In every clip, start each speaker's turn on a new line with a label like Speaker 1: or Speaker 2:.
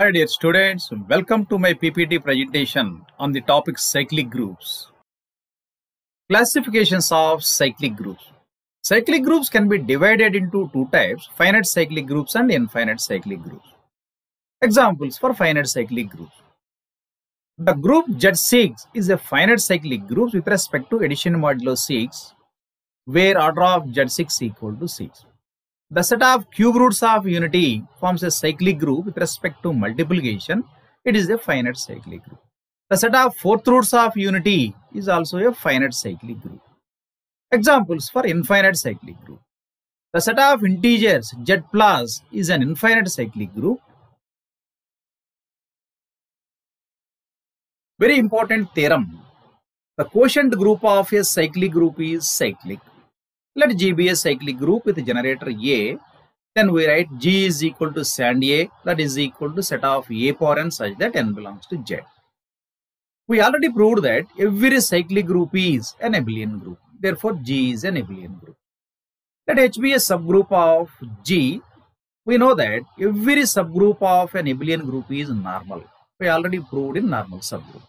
Speaker 1: Hi dear students, welcome to my PPT presentation on the topic cyclic groups. Classifications of cyclic groups. Cyclic groups can be divided into two types, finite cyclic groups and infinite cyclic groups. Examples for finite cyclic groups. The group Z6 is a finite cyclic group with respect to addition modulo 6, where order of Z6 equal to 6. The set of cube roots of unity forms a cyclic group with respect to multiplication. It is a finite cyclic group. The set of fourth roots of unity is also a finite cyclic group. Examples for infinite cyclic group. The set of integers Z plus is an infinite cyclic group. Very important theorem. The quotient group of a cyclic group is cyclic. Let G be a cyclic group with generator A. Then we write G is equal to sand A, that is equal to set of A power n such that n belongs to Z. We already proved that every cyclic group is an abelian group. Therefore, G is an abelian group. Let H be a subgroup of G. We know that every subgroup of an abelian group is normal. We already proved in normal subgroup.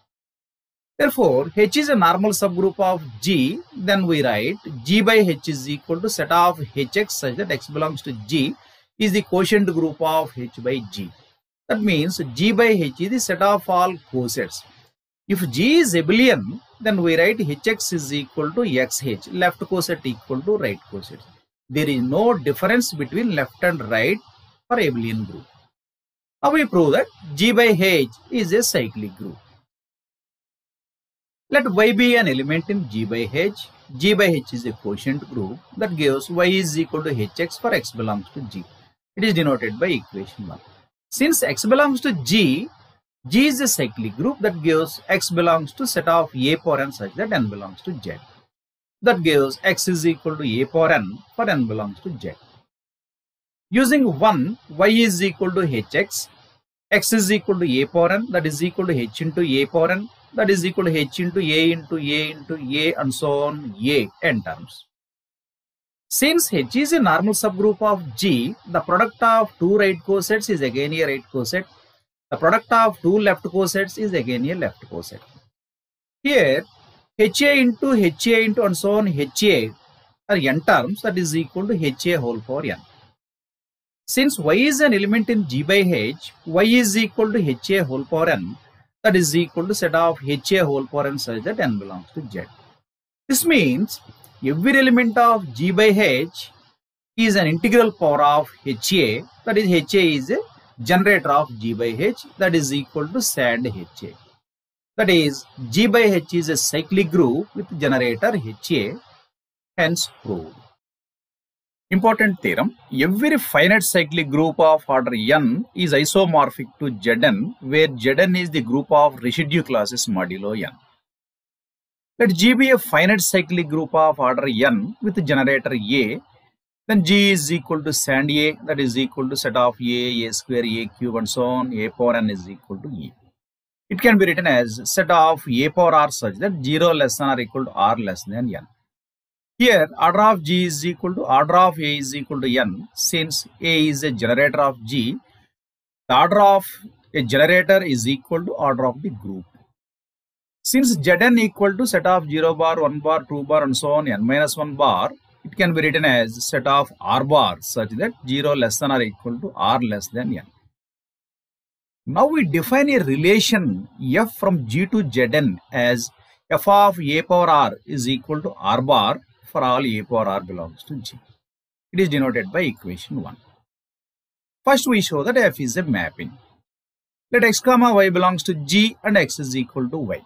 Speaker 1: Therefore, H is a normal subgroup of G. Then we write G by H is equal to set of Hx such that X belongs to G is the quotient group of H by G. That means G by H is the set of all cosets. If G is abelian, then we write Hx is equal to XH, left coset equal to right coset. There is no difference between left and right for abelian group. Now we prove that G by H is a cyclic group. Let Y be an element in G by H. G by H is a quotient group that gives Y is equal to Hx for X belongs to G. It is denoted by equation 1. Since X belongs to G, G is a cyclic group that gives X belongs to set of A power n such that n belongs to Z. That gives X is equal to A power n for n belongs to Z. Using 1, Y is equal to Hx, X is equal to A power n, that is equal to H into A power n, that is equal to H into A into A into A and so on A n terms. Since H is a normal subgroup of G, the product of two right cosets is again a right coset. The product of two left cosets is again a left coset. Here, HA into HA into and so on HA are n terms, that is equal to HA whole power n. Since Y is an element in G by H, Y is equal to HA whole power n, that is equal to set of HA whole power n such that n belongs to Z. This means every element of G by H is an integral power of HA, that is HA is a generator of G by H, that is equal to sand HA. That is G by H is a cyclic group with generator HA, hence proved. Important theorem, every finite cyclic group of order n is isomorphic to Zn, where Zn is the group of residue classes modulo n. Let G be a finite cyclic group of order n with generator A, then G is equal to sand A, that is equal to set of A square, A cube and so on, A power n is equal to E. It can be written as set of A power R such that 0 less than or equal to R less than n. Here, order of G is equal to order of A is equal to n. Since A is a generator of G, the order of a generator is equal to order of the group. Since Zn equal to set of 0 bar, 1 bar, 2 bar and so on n minus 1 bar, it can be written as set of R bar such that 0 less than or equal to R less than n. Now we define a relation f from G to Zn as f of A power R is equal to R bar for all A power R belongs to G. It is denoted by equation 1. First we show that f is a mapping. Let x comma y belongs to G and x is equal to y.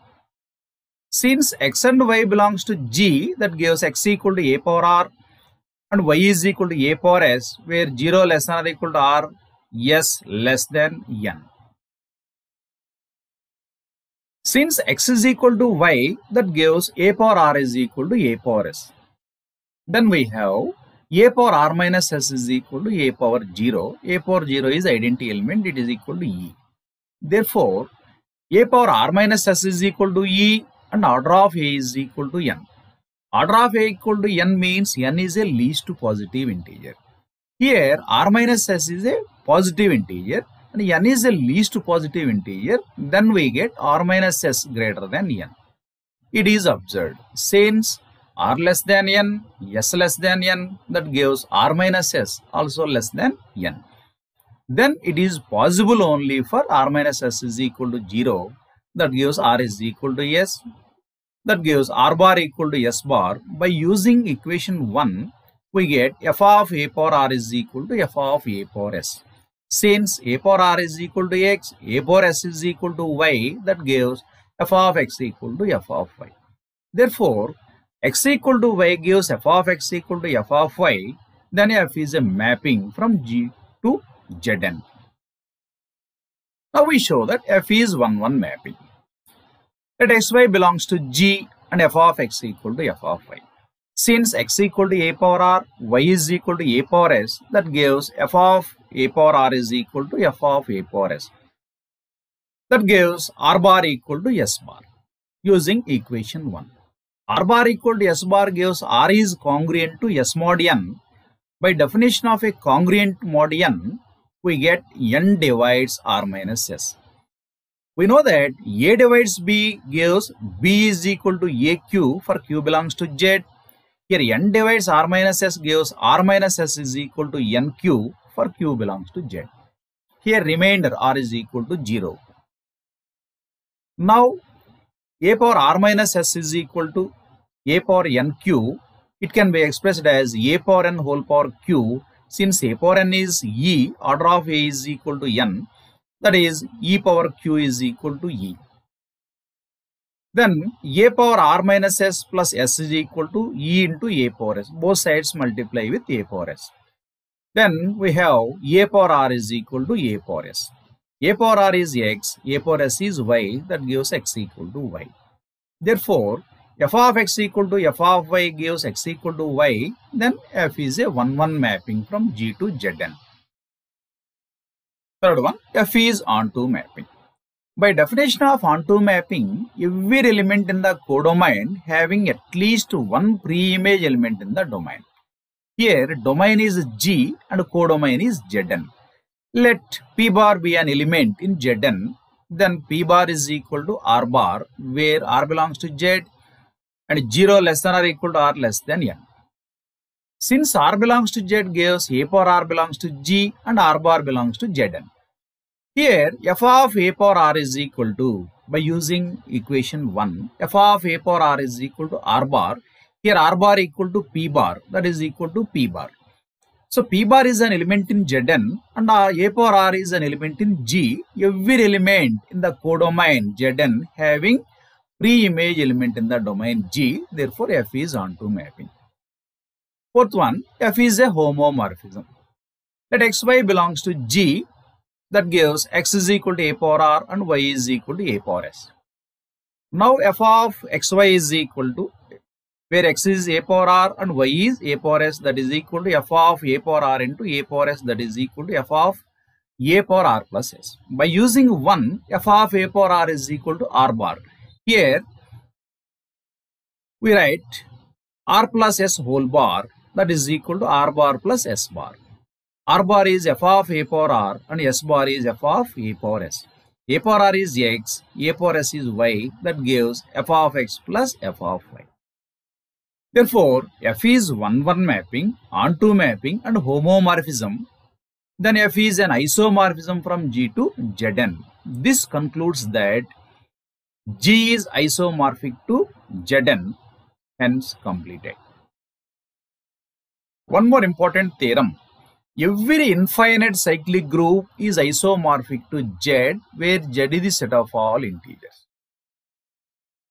Speaker 1: Since x and y belongs to G, that gives x equal to A power R and y is equal to A power S, where 0 less than or equal to R, S less than n. Since x is equal to y, that gives A power R is equal to A power S. Then we have A power R minus S is equal to A power 0. A power 0 is identity element, it is equal to E. Therefore, A power R minus S is equal to E and order of A is equal to n. Order of A equal to n means n is a least positive integer. Here r minus s is a positive integer. and n is the least positive integer, then we get r minus s greater than n. It is observed since r less than n, s less than n, that gives r minus s also less than n. Then it is possible only for r minus s is equal to 0, that gives r is equal to s, that gives r bar equal to s bar. By using equation 1, we get f of a power r is equal to f of a power s. Since a power r is equal to x, a power s is equal to y, that gives f of x equal to f of y. Therefore, x equal to y gives f of x equal to f of y, then f is a mapping from G to Zn. Now we show that f is 1-1 mapping. Let xy belongs to G and f of x equal to f of y. Since x equal to a power r, y is equal to a power s, that gives f of a power r is equal to f of a power s. That gives r bar equal to s bar using equation 1. R bar equal to s bar gives r is congruent to s mod n. By definition of a congruent mod n, we get n divides r minus s. We know that a divides b gives b is equal to aq for q belongs to z. Here n divides r minus s gives r minus s is equal to nq for q belongs to z. Here remainder r is equal to 0. Now a power r minus s is equal to a power nq. It can be expressed as a power n whole power q. Since a power n is e, order of a is equal to n, that is e power q is equal to e. Then a power r minus s plus s is equal to e into a power s. Both sides multiply with a power s. Then we have a power r is equal to a power s. A power r is x, a power s is y, that gives x equal to y. Therefore, f of x equal to f of y gives x equal to y, then f is a 1-1 mapping from G to Zn. Third one, f is onto mapping. By definition of onto mapping, every element in the codomain having at least one pre-image element in the domain. Here, domain is G and codomain is Zn. Let p bar be an element in Zn, then p bar is equal to r bar, where r belongs to Z, and 0 less than or equal to r less than n. Since r belongs to Z gives a power r belongs to G and r bar belongs to Zn. Here f of a power r is equal to, by using equation 1, f of a power r is equal to r bar. Here r bar equal to p bar, that is equal to p bar. So p bar is an element in Zn and a power r is an element in G. Every element in the codomain Zn having pre-image element in the domain G, therefore f is onto mapping. Fourth one, f is a homomorphism. Let xy belongs to G, that gives x is equal to a power r and y is equal to a power s. Now f of xy is equal to, where x is a power r and y is a power s, that is equal to f of a power r into a power s, that is equal to f of a power r plus s. By using 1, f of a power r is equal to r bar. Here we write r plus s whole bar, that is equal to r bar plus s bar. R bar is f of a power r and s bar is f of a power s. A power r is x, a power s is y, that gives f of x plus f of y. Therefore, f is 1-1 mapping, onto mapping and homomorphism. Then f is an isomorphism from G to Zn. This concludes that G is isomorphic to Zn, hence completed. One more important theorem. Every infinite cyclic group is isomorphic to Z, where Z is the set of all integers.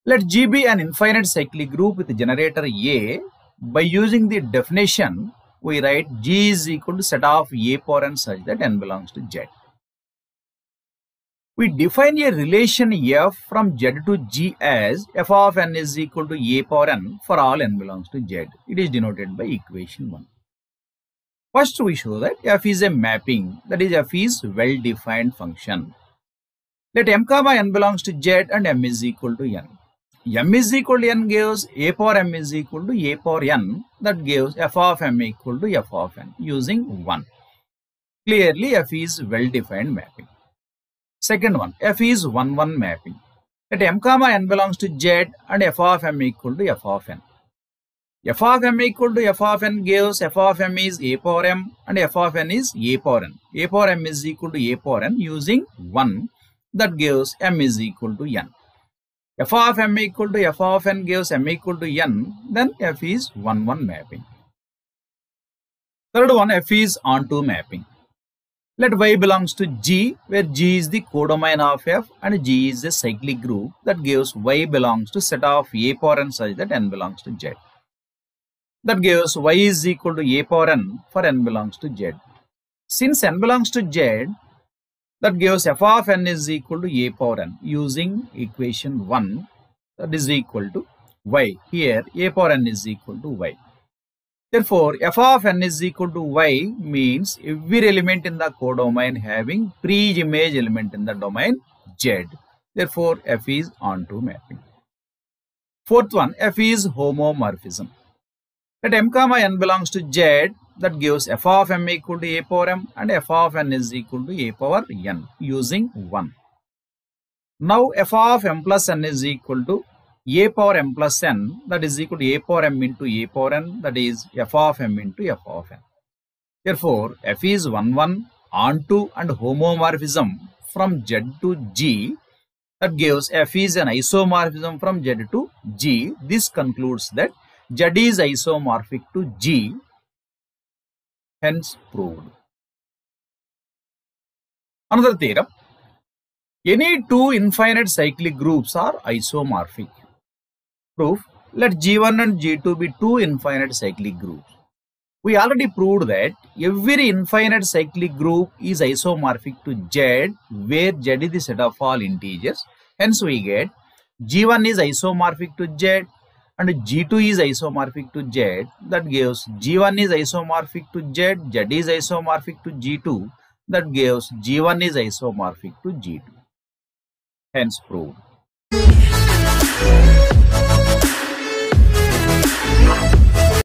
Speaker 1: Let G be an infinite cyclic group with generator A. By using the definition, we write G is equal to set of A power n such that n belongs to Z. We define a relation f from Z to G as f of n is equal to a power n for all n belongs to Z. It is denoted by equation 1. First, we show that f is a mapping, that is f is well-defined function. Let m comma n belongs to Z and m is equal to n. M is equal to n gives a power m is equal to a power n, that gives f of m equal to f of n using 1. Clearly F is well-defined mapping. Second one, F is 1-1 mapping. Let m comma n belongs to Z and f of m equal to f of n. F of m equal to f of n gives f of m is a power m and f of n is a power n. A power m is equal to a power n using 1, that gives m is equal to n. F of m equal to f of n gives m equal to n, then F is 1-1 mapping. Third one, F is onto mapping. Let Y belongs to G, where G is the codomain of F and G is a cyclic group, that gives Y belongs to set of a power n such that n belongs to Z. That gives Y is equal to a power n for n belongs to Z. Since n belongs to Z, that gives f of n is equal to a power n using equation 1, that is equal to y. Here a power n is equal to y. Therefore, f of n is equal to y means every element in the codomain having pre-image element in the domain Z. Therefore, F is onto mapping. Fourth one, F is homomorphism. Let m comma n belongs to Z, that gives f of m equal to a power m and f of n is equal to a power n using 1. Now f of m plus n is equal to a power m plus n, that is equal to a power m into a power n, that is f of m into f of n. Therefore, F is 1-1 onto and homomorphism from Z to G, that gives F is an isomorphism from Z to G. This concludes that Z is isomorphic to G, hence proved. Another theorem, any two infinite cyclic groups are isomorphic. Proof, let G1 and G2 be two infinite cyclic groups. We already proved that every infinite cyclic group is isomorphic to Z, where Z is the set of all integers. Hence we get G1 is isomorphic to Z and G2 is isomorphic to Z. That gives G1 is isomorphic to Z, Z is isomorphic to G2. That gives G1 is isomorphic to G2. Hence proved.